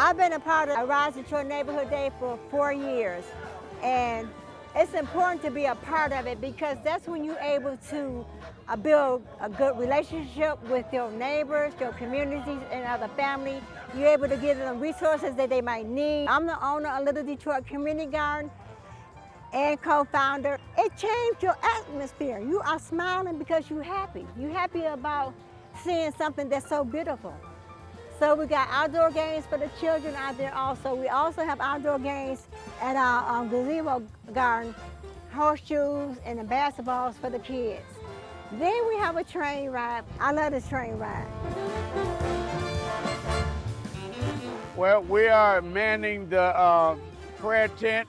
I've been a part of Arise Detroit Neighborhood Day for 4 years, and it's important to be a part of it because that's when you're able to build a good relationship with your neighbors, your communities, and other family. You're able to give them resources that they might need. I'm the owner of Little Detroit Community Garden and co-founder. It changed your atmosphere. You are smiling because you're happy. You're happy about seeing something that's so beautiful. So we got outdoor games for the children out there also. We also have outdoor games at our gazebo garden, horseshoes and the basketballs for the kids. Then we have a train ride. I love this train ride. Well, we are manning the prayer tent,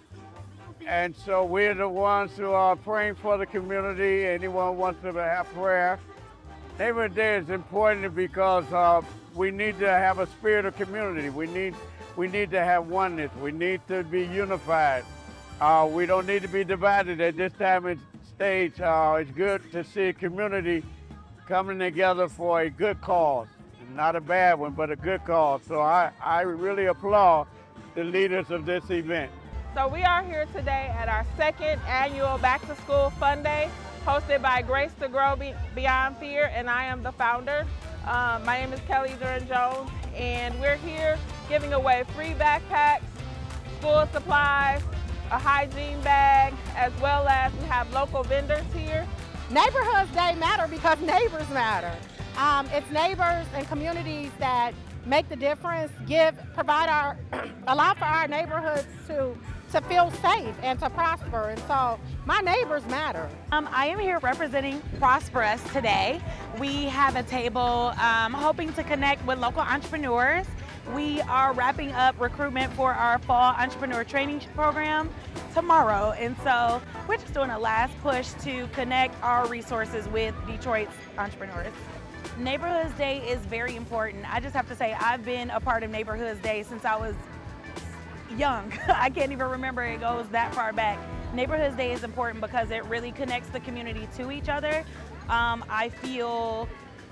and so we're the ones who are praying for the community. Anyone wants to have prayer. Neighborhood Day is important because we need to have a spirit of community. We need to have oneness. We need to be unified. We don't need to be divided at this time and stage. It's good to see a community coming together for a good cause. Not a bad one, but a good cause. So I really applaud the leaders of this event. So we are here today at our second annual Back to School Fun Day, hosted by Grace to Grow Beyond Fear, and I am the founder. My name is Kelly Duran-Jones, and we're here giving away free backpacks, school supplies, a hygiene bag, as well as we have local vendors here. Neighborhoods Day matter because neighbors matter. It's neighbors and communities that make the difference, allow for our neighborhoods to feel safe and to prosper. And so my neighbors matter. I am here representing Prosper Us today. We have a table hoping to connect with local entrepreneurs. We are wrapping up recruitment for our fall entrepreneur training program tomorrow. And so we're just doing a last push to connect our resources with Detroit's entrepreneurs. Neighborhoods Day is very important. I just have to say I've been a part of Neighborhoods Day since I was young. I can't even remember it goes that far back. Neighborhoods Day is important because it really connects the community to each other. I feel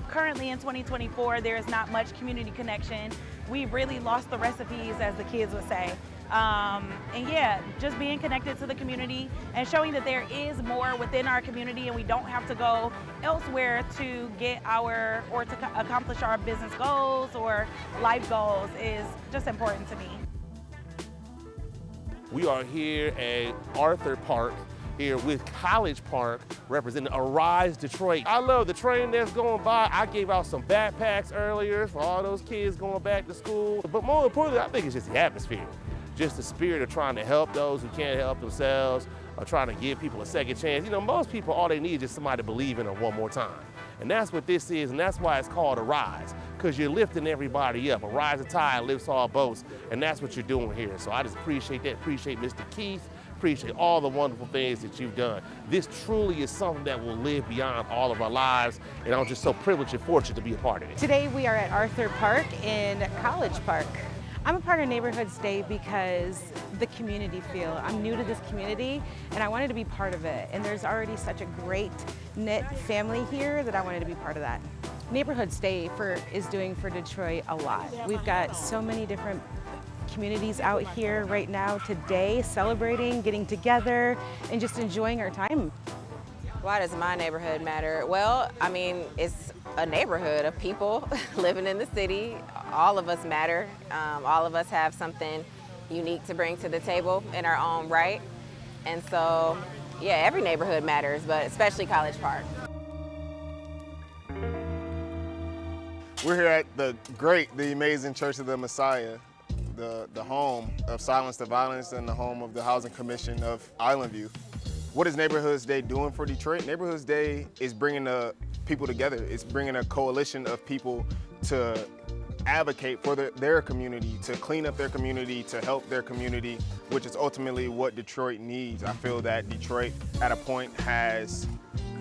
currently in 2024 there is not much community connection. We've really lost the recipes, as the kids would say. And yeah, just being connected to the community and showing that there is more within our community and we don't have to go elsewhere to get to accomplish our business goals or life goals is just important to me. We are here at Arthur Park, here with College Park, representing Arise Detroit. I love the train that's going by. I gave out some backpacks earlier for all those kids going back to school. But more importantly, I think it's just the atmosphere. Just the spirit of trying to help those who can't help themselves, or trying to give people a second chance. You know, most people, all they need is just somebody to believe in them one more time. And that's what this is, and that's why it's called Arise, because you're lifting everybody up. A rising tide lifts all boats, and that's what you're doing here. So I just appreciate that, appreciate Mr. Keith, appreciate all the wonderful things that you've done. This truly is something that will live beyond all of our lives, and I'm just so privileged and fortunate to be a part of it. Today we are at Arthur Park in College Park. I'm a part of Neighborhoods Day because the community feel. I'm new to this community and I wanted to be part of it. And there's already such a great knit family here that I wanted to be part of that. Neighborhoods Day is doing for Detroit a lot. We've got so many different communities out here right now today celebrating, getting together, and just enjoying our time. Why does my neighborhood matter? Well, I mean, it's a neighborhood of people living in the city. All of us matter. All of us have something unique to bring to the table in our own right. And so, yeah, every neighborhood matters, but especially College Park. We're here at the amazing Church of the Messiah, the home of Silence to Violence and the home of the Housing Commission of Island View. What is Neighborhoods Day doing for Detroit? Neighborhoods Day is bringing the people together. It's bringing a coalition of people to advocate for their community, to clean up their community, to help their community, which is ultimately what Detroit needs. I feel that Detroit at a point has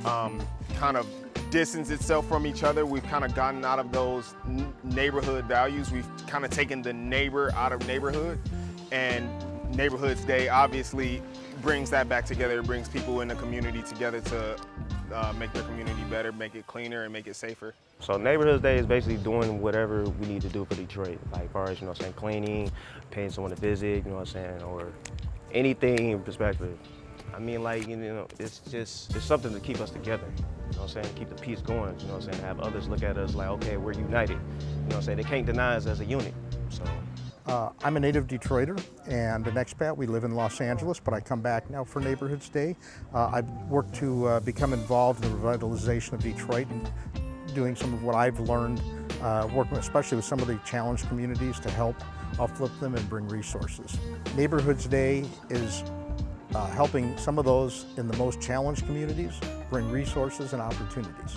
kind of distanced itself from each other. We've kind of gotten out of those neighborhood values. We've kind of taken the neighbor out of neighborhood, and Neighborhoods Day obviously brings that back together. It brings people in the community together to make their community better, make it cleaner, and make it safer. So Neighborhoods Day is basically doing whatever we need to do for Detroit. Like, as far as, you know what I'm saying, cleaning, paying someone to visit, you know what I'm saying, or anything in perspective. I mean, like, you know, it's something to keep us together, you know what I'm saying, keep the peace going, you know what I'm saying, have others look at us like, okay, we're united, you know what I'm saying, they can't deny us as a unit, so. I'm a native Detroiter and an expat. We live in Los Angeles, but I come back now for Neighborhoods Day. I've worked to become involved in the revitalization of Detroit and doing some of what I've learned, working especially with some of the challenged communities to help uplift them and bring resources. Neighborhoods Day is helping some of those in the most challenged communities bring resources and opportunities.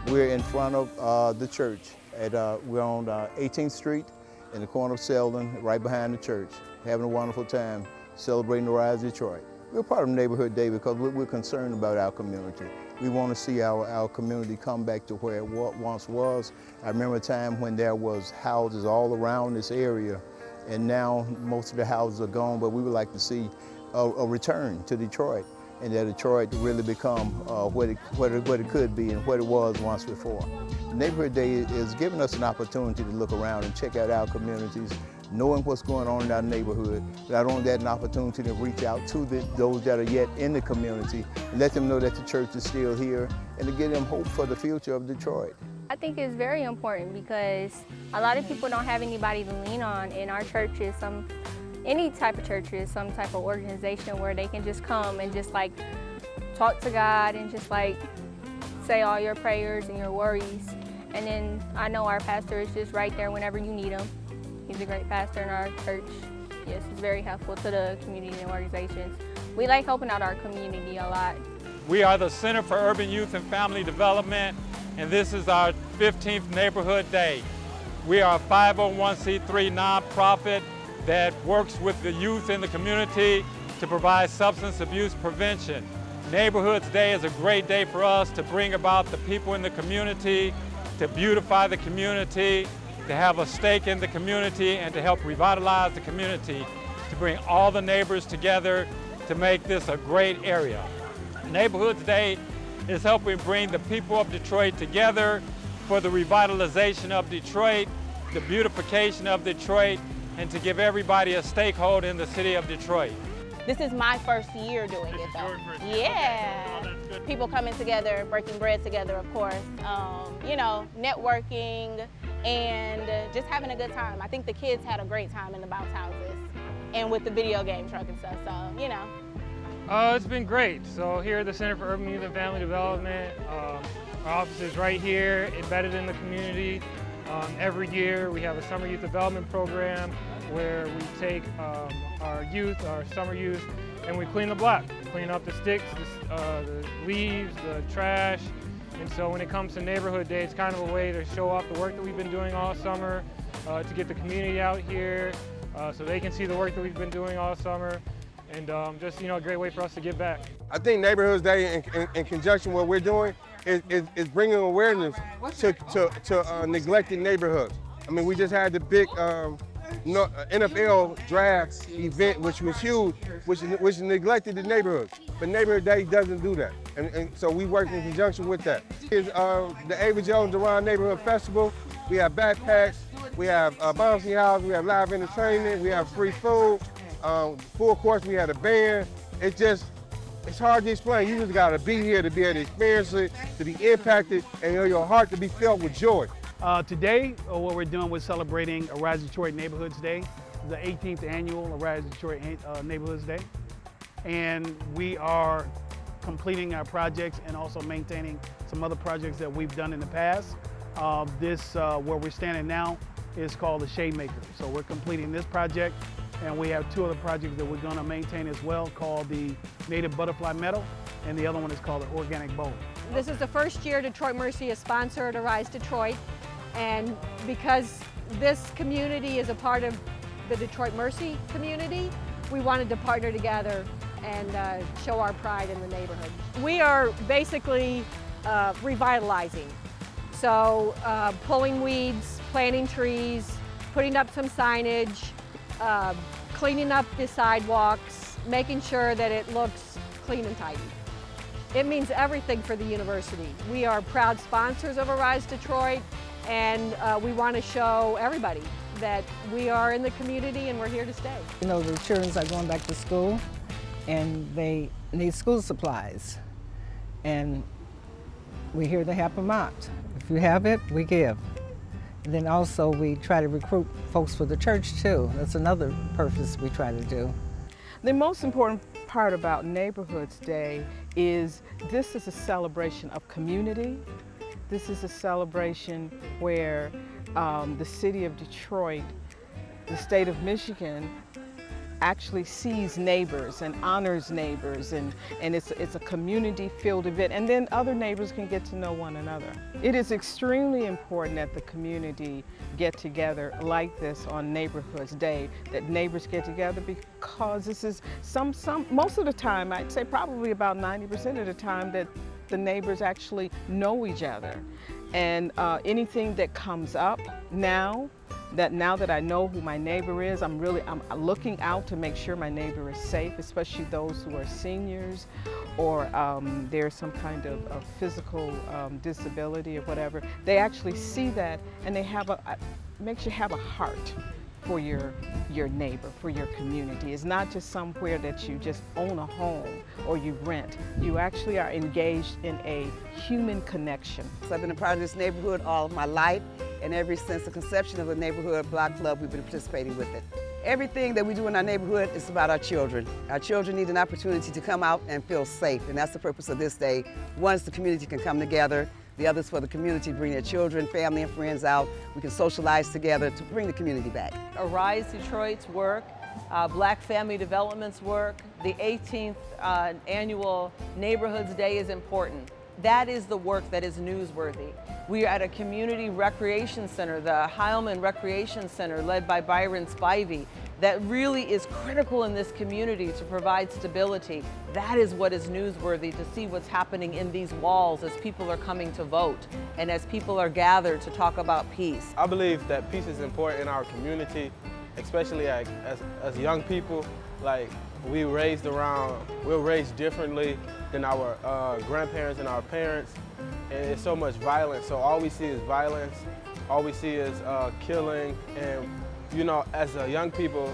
We're in front of the church. We're on 18th Street in the corner of Selden, right behind the church, having a wonderful time celebrating the Rise of Detroit. We're part of Neighborhood Day because we're concerned about our community. We want to see our community come back to where it once was. I remember a time when there was houses all around this area, and now most of the houses are gone, but we would like to see a return to Detroit, and that Detroit really become what it could be and what it was once before. Neighborhood Day is giving us an opportunity to look around and check out our communities, knowing what's going on in our neighborhood. Not only that, an opportunity to reach out to those that are yet in the community and let them know that the church is still here and to give them hope for the future of Detroit. I think it's very important because a lot of people don't have anybody to lean on, and our church is any type of church is some type of organization where they can just come and just like talk to God and just like say all your prayers and your worries. And then I know our pastor is just right there whenever you need him. He's a great pastor in our church. Yes, he's very helpful to the community and organizations. We like helping out our community a lot. We are the Center for Urban Youth and Family Development, and this is our 15th Neighborhood Day. We are a 501c3 nonprofit that works with the youth in the community to provide substance abuse prevention. Neighborhoods Day is a great day for us to bring about the people in the community, to beautify the community, to have a stake in the community, and to help revitalize the community, to bring all the neighbors together to make this a great area. Neighborhoods Day is helping bring the people of Detroit together for the revitalization of Detroit, the beautification of Detroit, and to give everybody a stakeholder in the city of Detroit. This is my first year doing it though. Yeah. Oh, people coming together, breaking bread together, of course. You know, networking and just having a good time. I think the kids had a great time in the bounce houses and with the video game truck and stuff, so, you know. It's been great. So here at the Center for Urban Youth and Family Development, our office is right here, embedded in the community. Every year we have a summer youth development program where we take our youth, our summer youth, and we clean the block, clean up the sticks, the leaves, the trash. And so when it comes to Neighborhood Day, it's kind of a way to show off the work that we've been doing all summer, to get the community out here so they can see the work that we've been doing all summer. And just, you know, a great way for us to give back. I think Neighborhoods Day, in conjunction with what we're doing, is bringing awareness to neglected neighborhoods. I mean, we just had the big NFL draft event, which was huge, which neglected the neighborhoods. But Neighborhood Day doesn't do that. And so we work in conjunction with that. It's the Ava Jones Duran Neighborhood Festival. We have backpacks, we have a bouncy house, we have live entertainment, we have free food. Full course, we had a band. It's hard to explain. You just gotta be here to be able to experience it, to be impacted, and your heart to be filled with joy. Today, what we're doing, we're celebrating Arise Detroit Neighborhoods Day, the 18th annual Arise Detroit Neighborhoods Day. And we are completing our projects and also maintaining some other projects that we've done in the past. Where we're standing now is called the Shade Maker. So we're completing this project, and we have two other projects that we're gonna maintain as well, called the Native Butterfly Meadow, and the other one is called the Organic Bowl. This is the first year Detroit Mercy has sponsored Arise Detroit, and because this community is a part of the Detroit Mercy community, we wanted to partner together and show our pride in the neighborhood. We are basically revitalizing. So pulling weeds, planting trees, putting up some signage, cleaning up the sidewalks, making sure that it looks clean and tidy. It means everything for the university. We are proud sponsors of Arise Detroit, and we want to show everybody that we are in the community and we're here to stay. You know, the children are going back to school and they need school supplies. And we're here to help them out. If you have it, we give. And then also we try to recruit folks for the church too. That's another purpose we try to do. The most important part about Neighborhoods Day is this is a celebration of community. This is a celebration where the city of Detroit, the state of Michigan, actually sees neighbors and honors neighbors, and it's a community-filled event, and then other neighbors can get to know one another. It is extremely important that the community get together like this on Neighborhoods Day, that neighbors get together, because this is most of the time, I'd say probably about 90% of the time, that the neighbors actually know each other. And anything that comes up now that I know who my neighbor is, I'm looking out to make sure my neighbor is safe, especially those who are seniors or there's some kind of physical disability or whatever. They actually see that, and they makes you have a heart for your neighbor, for your community. It's not just somewhere that you just own a home or you rent. You actually are engaged in a human connection. So I've been a part of this neighborhood all of my life, and ever since the conception of the Neighborhood Block Club, we've been participating with it. Everything that we do in our neighborhood is about our children. Our children need an opportunity to come out and feel safe, and that's the purpose of this day. One, the community can come together. The other is for the community to bring their children, family, and friends out. We can socialize together to bring the community back. Arise Detroit's work, Black Family Development's work, the 18th annual Neighborhoods Day is important. That is the work that is newsworthy. We are at a community recreation center, the Heilman Recreation Center, led by Byron Spivey, that really is critical in this community to provide stability. That is what is newsworthy, to see what's happening in these walls as people are coming to vote and as people are gathered to talk about peace. I believe that peace is important in our community, especially as young people. Like, we're raised differently than our grandparents and our parents, and it's so much violence. So all we see is violence, all we see is killing, and you know, as young people,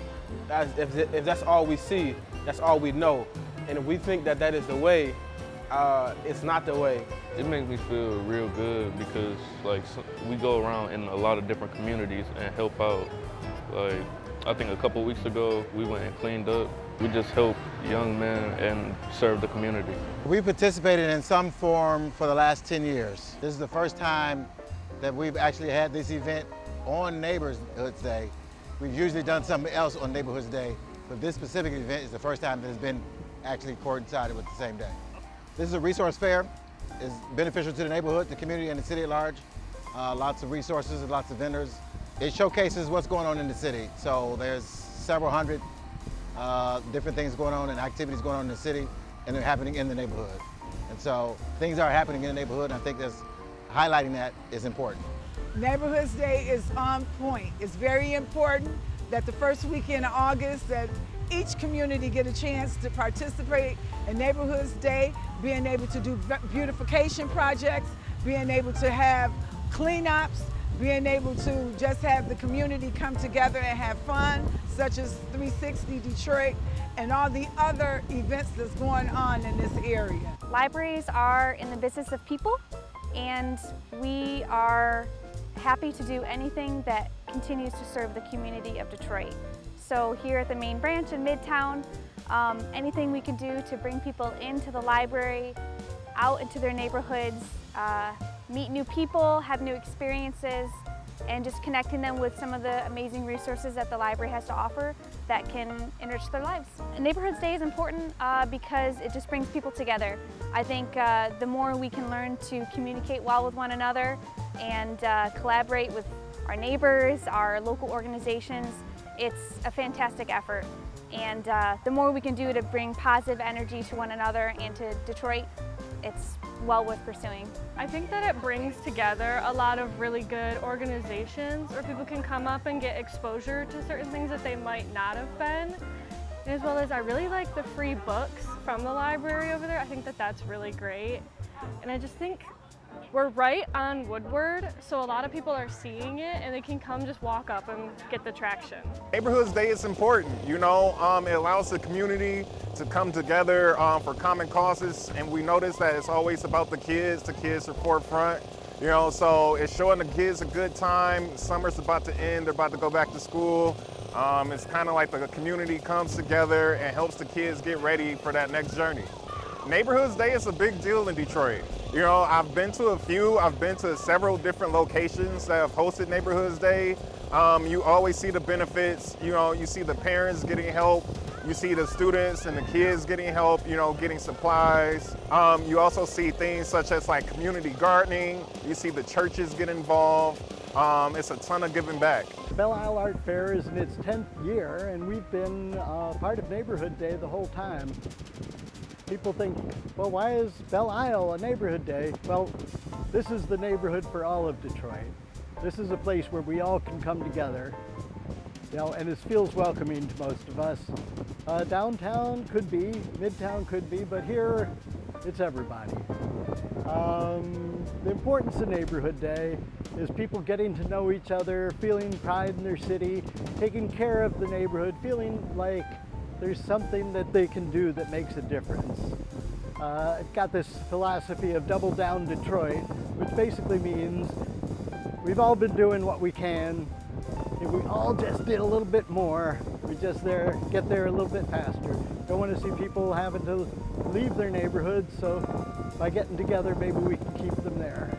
if that's all we see, that's all we know. And if we think that that is the way, it's not the way. It makes me feel real good because we go around in a lot of different communities and help out. Like, I think a couple weeks ago, we went and cleaned up. We just help young men and serve the community. We participated in some form for the last 10 years. This is the first time that we've actually had this event on Neighborhoods Day. We've usually done something else on Neighborhoods Day, but this specific event is the first time that it's been actually coincided with the same day. This is a resource fair. It's beneficial to the neighborhood, the community, and the city at large. Lots of resources and lots of vendors. It showcases what's going on in the city. So there's several hundred different things going on and activities going on in the city, and they're happening in the neighborhood. And so things are happening in the neighborhood, and I think highlighting that is important. Neighborhoods Day is on point. It's very important that the first weekend of August that each community get a chance to participate in Neighborhoods Day, being able to do beautification projects, being able to have cleanups, being able to just have the community come together and have fun, such as 360 Detroit and all the other events that's going on in this area. Libraries are in the business of people, and we are happy to do anything that continues to serve the community of Detroit. So here at the main branch in Midtown, anything we can do to bring people into the library, out into their neighborhoods, meet new people, have new experiences, and just connecting them with some of the amazing resources that the library has to offer that can enrich their lives. Neighborhoods Day is important because it just brings people together. I think the more we can learn to communicate well with one another and collaborate with our neighbors, our local organizations, it's a fantastic effort. And the more we can do to bring positive energy to one another and to Detroit, it's well worth pursuing. I think that it brings together a lot of really good organizations where people can come up and get exposure to certain things that they might not have been. As well as I really like the free books from the library over there. I think that that's really great. And I just think we're right on Woodward, so a lot of people are seeing it and they can come just walk up and get the traction. Neighborhoods Day is important, you know, it allows the community to come together for common causes, and we notice that it's always about the kids are forefront, you know, so it's showing the kids a good time. Summer's about to end, they're about to go back to school. It's kind of like the community comes together and helps the kids get ready for that next journey. Neighborhoods Day is a big deal in Detroit. You know, I've been to several different locations that have hosted Neighborhoods Day. You always see the benefits, you know, you see the parents getting help, you see the students and the kids getting help, you know, getting supplies. You also see things such as like community gardening, you see the churches get involved. It's a ton of giving back. The Belle Isle Art Fair is in its 10th year, and we've been part of Neighborhood Day the whole time. People think, well, why is Belle Isle a neighborhood day? Well, this is the neighborhood for all of Detroit. This is a place where we all can come together, you know, and it feels welcoming to most of us. Downtown could be, Midtown could be, but here it's everybody. The importance of Neighborhood Day is people getting to know each other, feeling pride in their city, taking care of the neighborhood, feeling like there's something that they can do that makes a difference. I've got this philosophy of Double Down Detroit, which basically means we've all been doing what we can. If we all just did a little bit more, we just get there a little bit faster. Don't want to see people having to leave their neighborhoods, so by getting together, maybe we can keep them there.